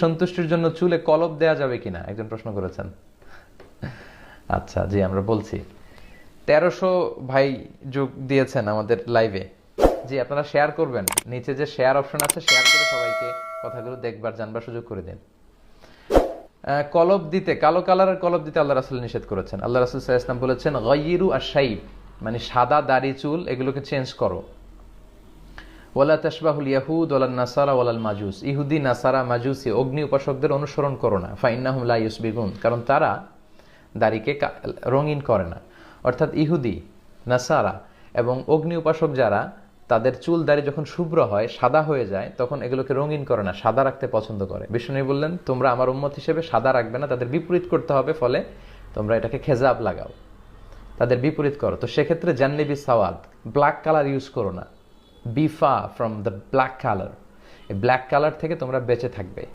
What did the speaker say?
সন্তুষ্টির জন্য চুলে কলব দেয়া যাবে কিনা একজন প্রশ্ন করেছেন। আচ্ছা, জি আমরা বলছি। 1300 ভাই যোগ দিয়েছেন আমাদের লাইভে। জি, আপনারা শেয়ার করবেন, নিচে যে শেয়ার অপশন আছে শেয়ার করে সবাইকে কথাগুলো দেখবার জানবার সুযোগ করে দিন। কলব দিতে, কালো কালারের কলব দিতে আল্লাহ রাসূল নিষেধ করেছেন। আল্লাহ রাসূল সাল্লাল্লাহু আলাইহি ওয়াসাল্লাম বলেছেন গায়্যিরু আশ-শাইব, মানে সাদা দাড়ি চুল এগুলোকে চেঞ্জ করো। ওয়ালা তাশবাহুল ইয়াহুদ ওয়ালান নাসারা ওয়ালাল মাজুস, ইহুদি নাসারা মাজুসি অগ্নি উপাসকদের অনুসরণ করো না। ফাইন্নাহুম লা ইউসবিগুন, কারণ তারা দাড়িকে রঙিন করে না। অর্থাৎ ইহুদি নাসারা এবং অগ্নি উপাসক যারা, তাদের চুল দাড়ি যখন শুভ্র হয় সাদা হয়ে যায় তখন এগুলোকে রঙিন করে না, সাদা রাখতে পছন্দ করে। বিষ্ণু বললেন তোমরা আমার উম্মত হিসেবে সাদা রাখবে না, তাদের বিপরীত করতে হবে, ফলে তোমরা এটাকে খেজাব লাগাও, তাদের বিপরীত করো। তো সেক্ষেত্রে জান্নিবি সাওয়াদ, ব্ল্যাক কালার ইউজ করো না, বি ফা ফ্রম দ্য ব্ল্যাক কালার, এই ব্ল্যাক কালার থেকে তোমরা বেঁচে থাকবে।